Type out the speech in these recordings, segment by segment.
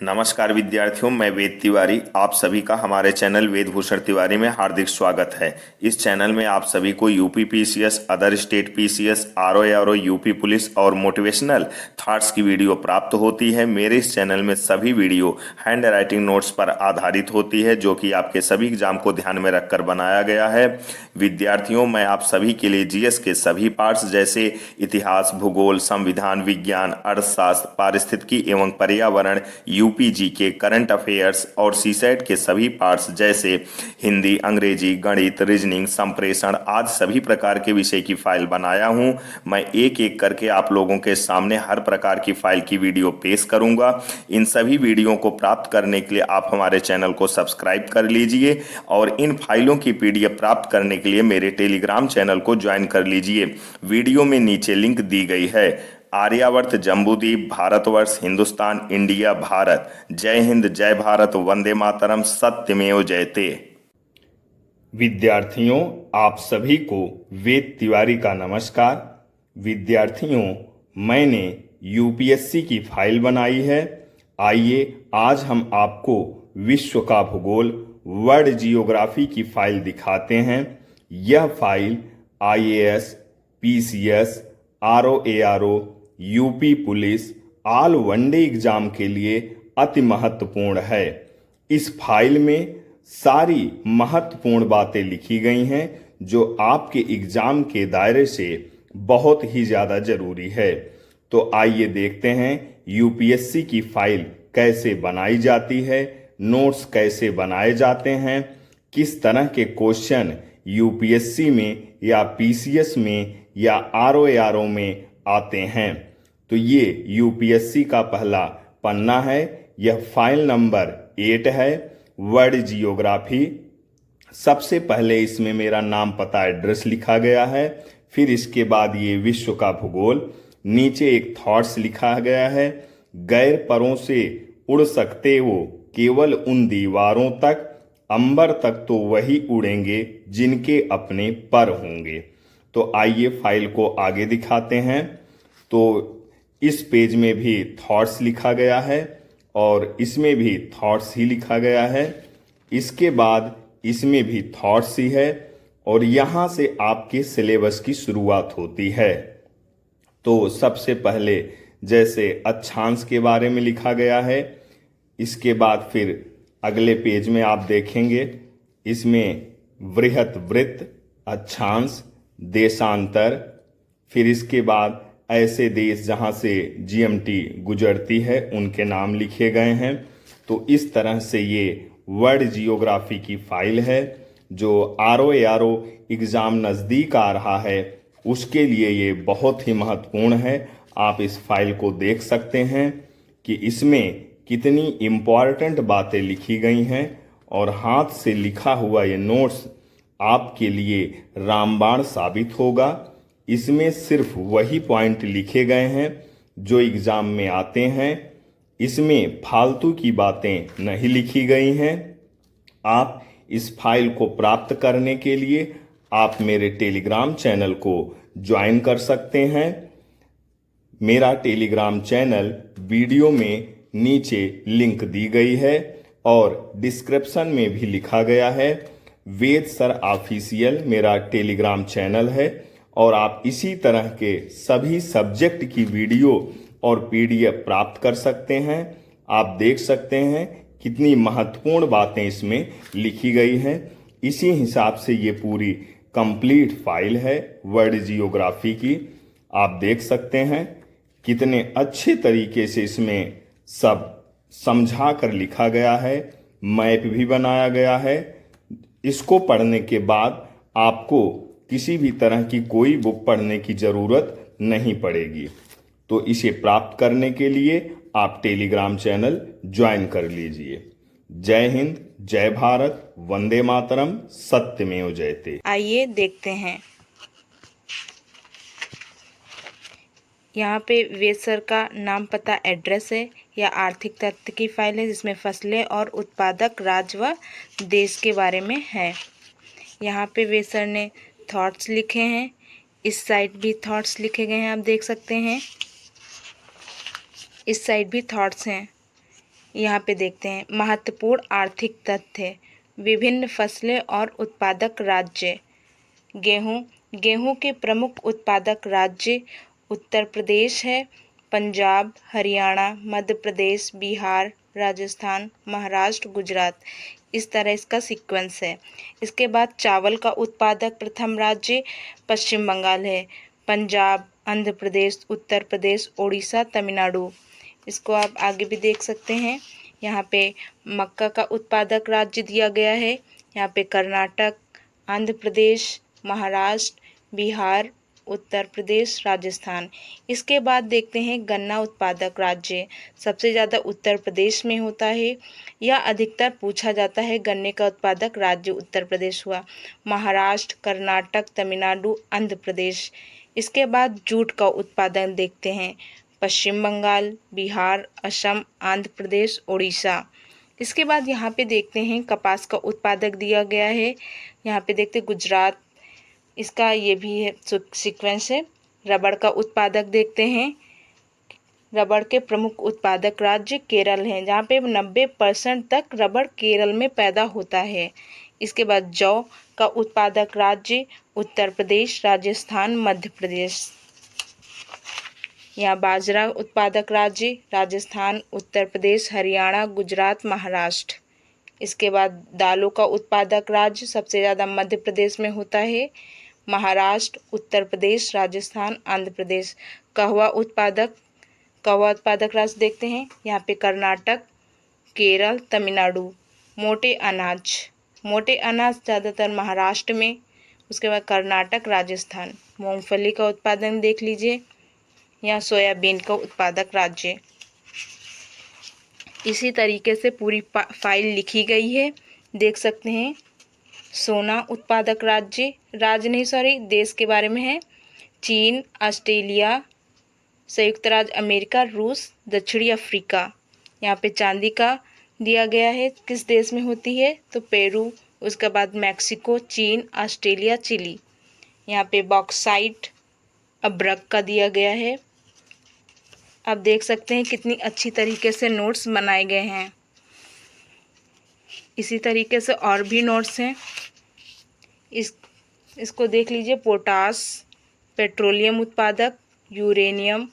नमस्कार विद्यार्थियों, मैं वेद तिवारी। आप सभी का हमारे चैनल वेद भूषण तिवारी में हार्दिक स्वागत है। इस चैनल में आप सभी को UP PCS, other state PCS, RO UP police और मोटिवेशनल थॉट्स की वीडियो प्राप्त होती है। मेरे इस चैनल में सभी वीडियो हैंड राइटिंग नोट्स पर आधारित होती है, जो कि आपके सभी एग्जाम को ध्यान में रखकर बनाया गया है। विद्यार्थियों, मैं आप सभी के लिए जीएस के सभी पार्ट्स जैसे इतिहास, भूगोल, संविधान, विज्ञान, अर्थशास्त्र, पारिस्थितिकी एवं पर्यावरण, यूपीजी के करंट अफेयर्स और सीसेट के सभी पार्ट्स जैसे हिंदी, अंग्रेजी, गणित, रीजनिंग, संप्रेषण आदि सभी प्रकार के विषय की फाइल बनाया हूं। मैं एक एक करके आप लोगों के सामने हर प्रकार की फाइल की वीडियो पेश करूंगा। इन सभी वीडियो को प्राप्त करने के लिए आप हमारे चैनल को सब्सक्राइब कर लीजिए और इन फाइलों की पीडीएफ प्राप्त करने के लिए मेरे टेलीग्राम चैनल को ज्वाइन कर लीजिए। वीडियो में नीचे लिंक दी गई है। आर्यावर्त, जम्बूद्वीप, भारतवर्ष, हिंदुस्तान, इंडिया, भारत। जय हिंद, जय भारत, वंदे मातरम, सत्यमेव जयते। विद्यार्थियों, आप सभी को वेद तिवारी का नमस्कार। विद्यार्थियों, मैंने यूपीएससी की फाइल बनाई है। आइए आज हम आपको विश्व का भूगोल, वर्ल्ड जियोग्राफी की फाइल दिखाते हैं। यह file IAS, PCS, RO, UP police, all one day exam के लिए अति महत्वपूर्ण है। इस फाइल में सारी महत्वपूर्ण बातें लिखी गई हैं जो आपके एग्जाम के दायरे से बहुत ही ज़्यादा जरूरी है। तो आइए देखते हैं यूपीएससी की फाइल कैसे बनाई जाती है, नोट्स कैसे बनाए जाते हैं, किस तरह के क्वेश्चन यूपीएससी में या पीसीएस में या आरओ में आते हैं। तो ये यूपीएससी का पहला पन्ना है। यह फाइल नंबर 8 है, वर्ल्ड जियोग्राफी। सबसे पहले इसमें मेरा नाम, पता, एड्रेस लिखा गया है। फिर इसके बाद ये विश्व का भूगोल, नीचे एक थॉट्स लिखा गया है। गैर परों से उड़ सकते वो केवल उन दीवारों तक, अंबर तक तो वही उड़ेंगे जिनके अपने पर होंगे। तो आइए फाइल को आगे दिखाते हैं। तो इस पेज में भी थॉट्स लिखा गया है और इसमें भी थॉट्स ही लिखा गया है। इसके बाद इसमें भी थॉट्स ही है और यहाँ से आपके सिलेबस की शुरुआत होती है। तो सबसे पहले जैसे अक्षांश के बारे में लिखा गया है। इसके बाद फिर अगले पेज में आप देखेंगे, इसमें वृहत वृत्त, अक्षांश, देशांतर, फिर इसके बाद ऐसे देश जहाँ से जीएमटी गुजरती है उनके नाम लिखे गए हैं। तो इस तरह से ये वर्ल्ड जियोग्राफी की फाइल है। जो आरओ एग्ज़ाम नज़दीक आ रहा है उसके लिए ये बहुत ही महत्वपूर्ण है। आप इस फाइल को देख सकते हैं कि इसमें कितनी इम्पॉर्टेंट बातें लिखी गई हैं और हाथ से लिखा हुआ ये नोट्स आपके लिए रामबाण साबित होगा। इसमें सिर्फ वही पॉइंट लिखे गए हैं जो एग्ज़ाम में आते हैं। इसमें फालतू की बातें नहीं लिखी गई हैं। आप इस फाइल को प्राप्त करने के लिए आप मेरे टेलीग्राम चैनल को ज्वाइन कर सकते हैं। मेरा टेलीग्राम चैनल वीडियो में नीचे लिंक दी गई है और डिस्क्रिप्शन में भी लिखा गया है। वेद सर ऑफिशियल मेरा टेलीग्राम चैनल है और आप इसी तरह के सभी सब्जेक्ट की वीडियो और पीडीएफ प्राप्त कर सकते हैं। आप देख सकते हैं कितनी महत्वपूर्ण बातें इसमें लिखी गई हैं। इसी हिसाब से ये पूरी कंप्लीट फाइल है वर्ल्ड जियोग्राफी की। आप देख सकते हैं कितने अच्छे तरीके से इसमें सब समझा कर लिखा गया है। मैप भी बनाया गया है। इसको पढ़ने के बाद आपको किसी भी तरह की कोई बुक पढ़ने की ज़रूरत नहीं पड़ेगी। तो इसे प्राप्त करने के लिए आप टेलीग्राम चैनल ज्वाइन कर लीजिए। जय हिंद, जय भारत, वंदे मातरम, सत्यमेव जयते। आइए देखते हैं। यहाँ पे वेद सर का नाम, पता, एड्रेस है। यह आर्थिक तथ्य की फाइल है जिसमें फसलें और उत्पादक राज्य व देश के बारे में है। यहाँ पे वेद सर ने थॉट्स लिखे हैं। इस साइड भी थॉट्स लिखे गए हैं, आप देख सकते हैं। इस साइड भी थॉट्स हैं। यहाँ पे देखते हैं महत्वपूर्ण आर्थिक तथ्य, विभिन्न फसलें और उत्पादक राज्य। गेहूं के प्रमुख उत्पादक राज्य उत्तर प्रदेश है, पंजाब, हरियाणा, मध्य प्रदेश, बिहार, राजस्थान, महाराष्ट्र, गुजरात। इस तरह इसका सीक्वेंस है। इसके बाद चावल का उत्पादक प्रथम राज्य पश्चिम बंगाल है, पंजाब, आंध्र प्रदेश, उत्तर प्रदेश, ओडिशा, तमिलनाडु। इसको आप आगे भी देख सकते हैं। यहाँ पे मक्का का उत्पादक राज्य दिया गया है। यहाँ पे कर्नाटक, आंध्र प्रदेश, महाराष्ट्र, बिहार, उत्तर प्रदेश, राजस्थान। इसके बाद देखते हैं गन्ना उत्पादक राज्य। सबसे ज़्यादा उत्तर प्रदेश में होता है। यह अधिकतर पूछा जाता है। गन्ने का उत्पादक राज्य उत्तर प्रदेश हुआ, महाराष्ट्र, कर्नाटक, तमिलनाडु, आंध्र प्रदेश। इसके बाद जूट का उत्पादन देखते हैं, पश्चिम बंगाल, बिहार, असम, आंध्र प्रदेश, ओडिशा। इसके बाद यहाँ पे देखते हैं कपास का उत्पादक दिया गया है। यहाँ पे देखते गुजरात, इसका ये भी है सीक्वेंस है। रबड़ का उत्पादक देखते हैं, रबड़ के प्रमुख उत्पादक राज्य केरल हैं, जहाँ पे 90% तक रबड़ केरल में पैदा होता है। इसके बाद जौ का उत्पादक राज्य उत्तर प्रदेश, राजस्थान, मध्य प्रदेश। यहाँ बाजरा उत्पादक राज्य राजस्थान, उत्तर प्रदेश, हरियाणा, गुजरात, महाराष्ट्र। इसके बाद दालों का उत्पादक राज्य सबसे ज़्यादा मध्य प्रदेश में होता है, महाराष्ट्र, उत्तर प्रदेश, राजस्थान, आंध्र प्रदेश। कहवा उत्पादक राज्य देखते हैं, यहाँ पे कर्नाटक, केरल, तमिलनाडु। मोटे अनाज ज़्यादातर महाराष्ट्र में, उसके बाद कर्नाटक, राजस्थान। मूंगफली का उत्पादन देख लीजिए, यहाँ सोयाबीन का उत्पादक राज्य। इसी तरीके से पूरी फाइल लिखी गई है, देख सकते हैं। सोना उत्पादक देश के बारे में है, चीन, ऑस्ट्रेलिया, संयुक्त राज्य अमेरिका, रूस, दक्षिणी अफ्रीका। यहाँ पे चांदी का दिया गया है, किस देश में होती है तो पेरू, उसके बाद मैक्सिको, चीन, ऑस्ट्रेलिया, चिली। यहाँ पे बॉक्साइट अब्रक का दिया गया है। आप देख सकते हैं कितनी अच्छी तरीके से नोट्स बनाए गए हैं। इसी तरीके से और भी नोट्स हैं, इसको देख लीजिए। पोटास, पेट्रोलियम उत्पादक, यूरेनियम,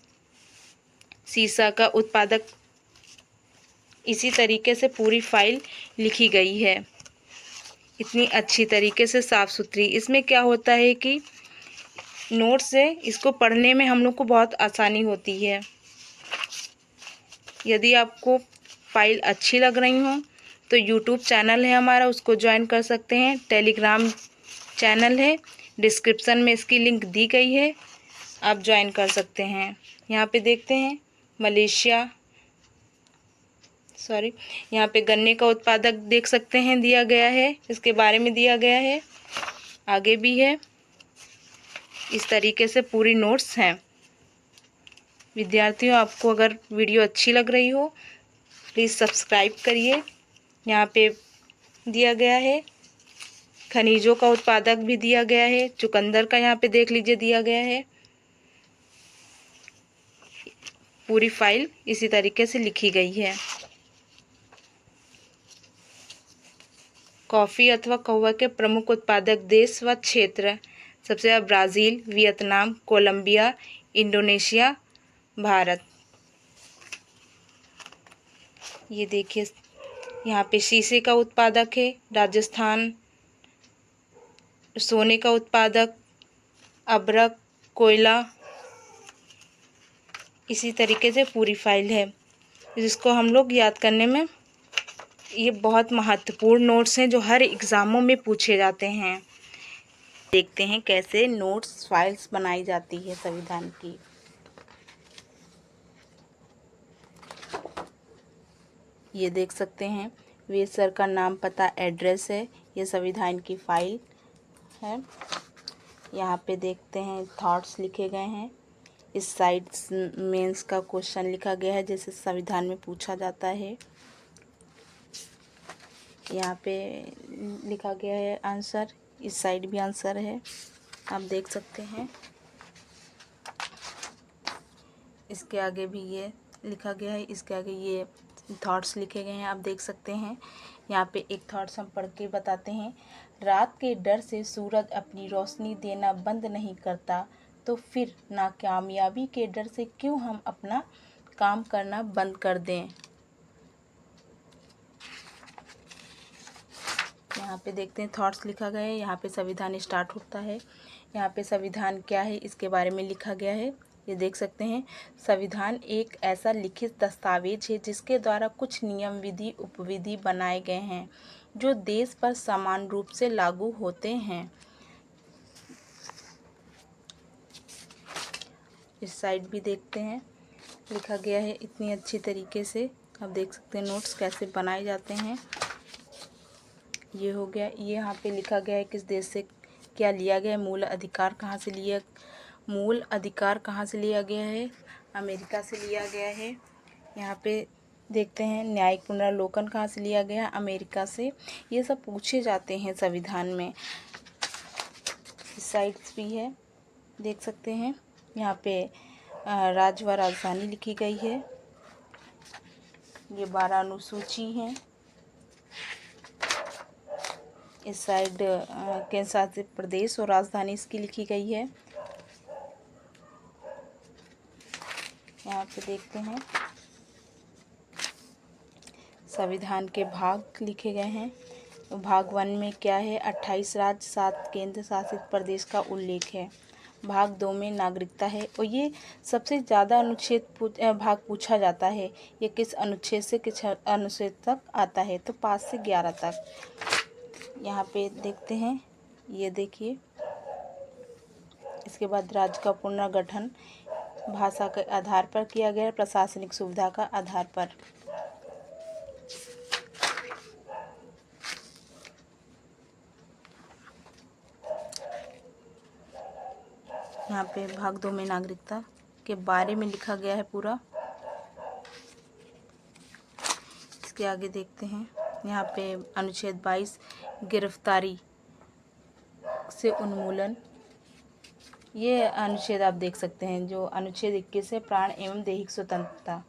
सीसा का उत्पादक। इसी तरीके से पूरी फाइल लिखी गई है, इतनी अच्छी तरीके से साफ सुथरी। इसमें क्या होता है कि नोट्स है, इसको पढ़ने में हम लोग को बहुत आसानी होती है। यदि आपको फाइल अच्छी लग रही हो तो यूट्यूब चैनल है हमारा, उसको ज्वाइन कर सकते हैं। टेलीग्राम चैनल है, डिस्क्रिप्शन में इसकी लिंक दी गई है, आप ज्वाइन कर सकते हैं। यहाँ पे देखते हैं यहाँ पे गन्ने का उत्पादक देख सकते हैं, दिया गया है, इसके बारे में दिया गया है, आगे भी है। इस तरीके से पूरी नोट्स हैं। विद्यार्थियों, आपको अगर वीडियो अच्छी लग रही हो प्लीज़ सब्सक्राइब करिए। यहाँ पे दिया गया है, खनिजों का उत्पादक भी दिया गया है, चुकंदर का यहाँ पे देख लीजिए दिया गया है। पूरी फाइल इसी तरीके से लिखी गई है। कॉफ़ी अथवा कहवा के प्रमुख उत्पादक देश व क्षेत्र सबसे ज़्यादा Brazil, Vietnam, Colombia, Indonesia, Bharat. ये देखिए यहाँ पे शीशे का उत्पादक है राजस्थान, सोने का उत्पादक अब्रक, कोयला। इसी तरीके से पूरी फाइल है, जिसको हम लोग याद करने में, ये बहुत महत्वपूर्ण नोट्स हैं जो हर एग्ज़ामों में पूछे जाते हैं। देखते हैं कैसे नोट्स फाइल्स बनाई जाती है संविधान की। ये देख सकते हैं, वेद सर का नाम, पता, एड्रेस है। ये संविधान की फाइल है। यहाँ पे देखते हैं थॉट्स लिखे गए हैं। इस साइड मेंस का क्वेश्चन लिखा गया है, जैसे संविधान में पूछा जाता है। यहाँ पे लिखा गया है आंसर, इस साइड भी आंसर है, आप देख सकते हैं। इसके आगे भी ये लिखा गया है, इसके आगे ये थॉट्स लिखे गए हैं, आप देख सकते हैं। यहाँ पे एक थॉट्स हम पढ़ के बताते हैं। रात के डर से सूरज अपनी रोशनी देना बंद नहीं करता, तो फिर नाकामयाबी के डर से क्यों हम अपना काम करना बंद कर दें। यहाँ पे देखते हैं थॉट्स लिखा गया है। यहाँ पे संविधान स्टार्ट होता है। यहाँ पे संविधान क्या है इसके बारे में लिखा गया है, ये देख सकते हैं। संविधान एक ऐसा लिखित दस्तावेज है जिसके द्वारा कुछ नियम, विधि, उपविधि बनाए गए हैं जो देश पर समान रूप से लागू होते हैं। इस साइड भी देखते हैं, लिखा गया है इतनी अच्छी तरीके से। आप देख सकते हैं नोट्स कैसे बनाए जाते हैं। ये हो गया। ये यहाँ पे लिखा गया है किस देश से क्या लिया गया है, मूल अधिकार कहाँ से लिया गया है, अमेरिका से लिया गया है। यहाँ पे देखते हैं न्यायिक पुनर्लोकन कहाँ से लिया गया है, अमेरिका से। ये सब पूछे जाते हैं संविधान में। इस साइड्स भी है, देख सकते हैं। यहाँ पे राज्य व राजधानी लिखी गई है। ये 12 अनुसूची हैं। इस साइड केंद्र शासित प्रदेश और राजधानी इसकी लिखी गई है। यहाँ पे देखते हैं संविधान के भाग लिखे गए हैं। भाग 1 में क्या है, 28 राज्य 7 केंद्र शासित प्रदेश का उल्लेख है। भाग 2 में नागरिकता है और ये सबसे ज़्यादा भाग पूछा जाता है। ये किस अनुच्छेद से किस अनुच्छेद तक आता है, तो 5 से 11 तक। यहाँ पे देखते हैं, ये देखिए। इसके बाद राज्य का पुनर्गठन भाषा के आधार पर किया गया, प्रशासनिक सुविधा का आधार पर। यहाँ पे भाग 2 में नागरिकता के बारे में लिखा गया है पूरा। इसके आगे देखते हैं, यहाँ पे अनुच्छेद 22 गिरफ्तारी से उन्मूलन। ये अनुच्छेद आप देख सकते हैं। जो अनुच्छेद 21 है, प्राण एवं दैहिक स्वतंत्रता,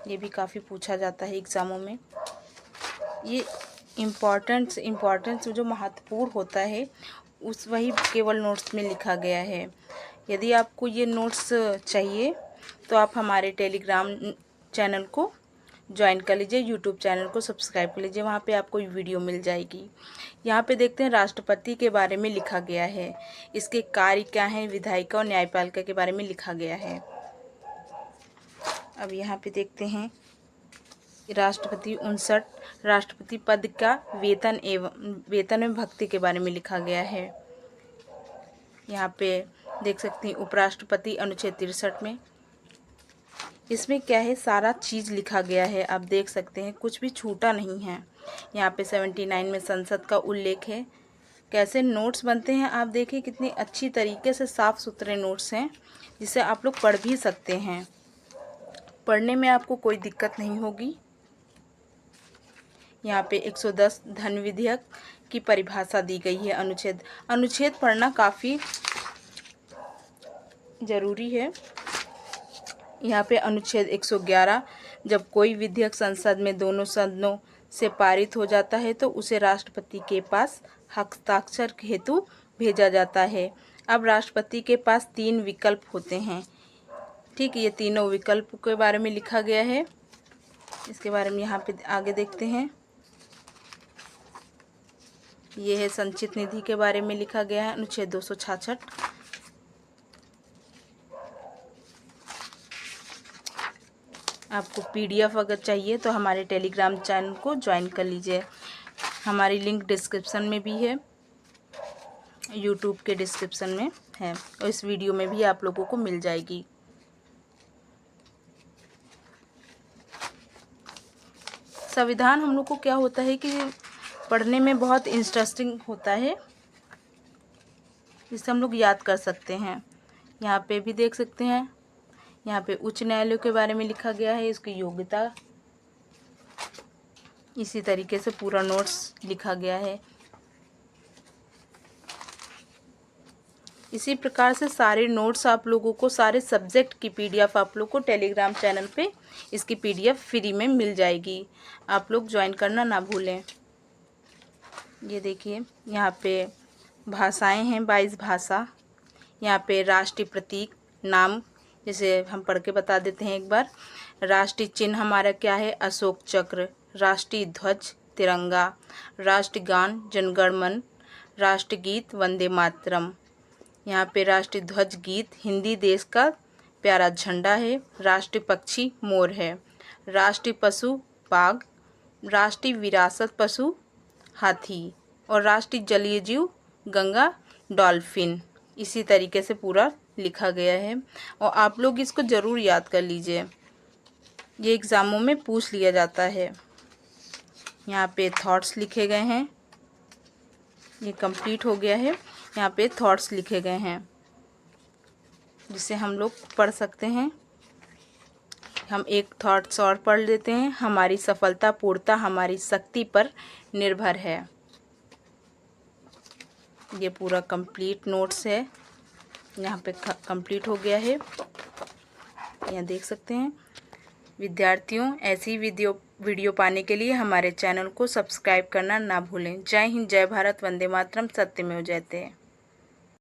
ये भी काफ़ी पूछा जाता है एग्ज़ामों में। ये इम्पोर्टेंस जो महत्वपूर्ण होता है उस वही केवल नोट्स में लिखा गया है। यदि आपको ये नोट्स चाहिए तो आप हमारे टेलीग्राम चैनल को ज्वाइन कर लीजिए, यूट्यूब चैनल को सब्सक्राइब कर लीजिए, वहाँ पे आपको वीडियो मिल जाएगी। यहाँ पे देखते हैं राष्ट्रपति के बारे में लिखा गया है, इसके कार्य क्या हैं, विधायिका और न्यायपालिका के बारे में लिखा गया है। अब यहाँ पे देखते हैं राष्ट्रपति 59 राष्ट्रपति पद का वेतन एवं भत्ते के बारे में लिखा गया है। यहाँ पे देख सकते हैं उपराष्ट्रपति अनुच्छेद 63 में। इसमें क्या है, सारा चीज़ लिखा गया है, आप देख सकते हैं, कुछ भी छूटा नहीं है। यहाँ पे 79 में संसद का उल्लेख है। कैसे नोट्स बनते हैं आप देखिए, कितनी अच्छी तरीके से साफ सुथरे नोट्स हैं जिसे आप लोग पढ़ भी सकते हैं। पढ़ने में आपको कोई दिक्कत नहीं होगी। यहाँ पे 110 धन विधेयक की परिभाषा दी गई है। अनुच्छेद पढ़ना काफ़ी ज़रूरी है। यहाँ पे अनुच्छेद 111, जब कोई विधेयक संसद में दोनों सदनों से पारित हो जाता है तो उसे राष्ट्रपति के पास हस्ताक्षर हेतु भेजा जाता है। अब राष्ट्रपति के पास 3 विकल्प होते हैं। ठीक, ये तीनों विकल्प के बारे में लिखा गया है। इसके बारे में यहाँ पे आगे देखते हैं। ये है संचित निधि के बारे में लिखा गया है, अनुच्छेद 266। आपको PDF अगर चाहिए तो हमारे टेलीग्राम चैनल को ज्वाइन कर लीजिए। हमारी लिंक डिस्क्रिप्शन में भी है, यूट्यूब के डिस्क्रिप्शन में है, और इस वीडियो में भी आप लोगों को मिल जाएगी। संविधान हम लोग को क्या होता है कि पढ़ने में बहुत इंटरेस्टिंग होता है, जिससे हम लोग याद कर सकते हैं। यहाँ पे भी देख सकते हैं, यहाँ पे उच्च न्यायालय के बारे में लिखा गया है, इसकी योग्यता। इसी तरीके से पूरा नोट्स लिखा गया है। इसी प्रकार से सारे नोट्स आप लोगों को, सारे सब्जेक्ट की पीडीएफ आप लोग को टेलीग्राम चैनल पे इसकी पीडीएफ फ्री में मिल जाएगी। आप लोग ज्वाइन करना ना भूलें। ये देखिए यहाँ पे भाषाएं हैं, 22 भाषा। यहाँ पे राष्ट्रीय प्रतीक नाम, जैसे हम पढ़ के बता देते हैं एक बार। राष्ट्रीय चिन्ह हमारा क्या है? अशोक चक्र। राष्ट्रीय ध्वज तिरंगा। राष्ट्रगान जनगण मन। राष्ट्रगीत वंदे मातरम। यहाँ पे राष्ट्रीय ध्वज गीत हिंदी देश का प्यारा झंडा है। राष्ट्रीय पक्षी मोर है। राष्ट्रीय पशु बाघ। राष्ट्रीय विरासत पशु हाथी। और राष्ट्रीय जलीय जीव गंगा डॉल्फिन। इसी तरीके से पूरा लिखा गया है और आप लोग इसको ज़रूर याद कर लीजिए, ये एग्ज़ामों में पूछ लिया जाता है। यहाँ पे थॉट्स लिखे गए हैं, ये कंप्लीट हो गया है। यहाँ पे थॉट्स लिखे गए हैं जिसे हम लोग पढ़ सकते हैं। हम एक थॉट्स और पढ़ लेते हैं। हमारी सफलता पूर्णतः हमारी शक्ति पर निर्भर है। ये पूरा कंप्लीट नोट्स है, यहाँ पे कंप्लीट हो गया है, यहाँ देख सकते हैं। विद्यार्थियों, ऐसी वीडियो पाने के लिए हमारे चैनल को सब्सक्राइब करना ना भूलें। जय हिंद, जय भारत, वंदे मातरम, सत्यमेव जयते।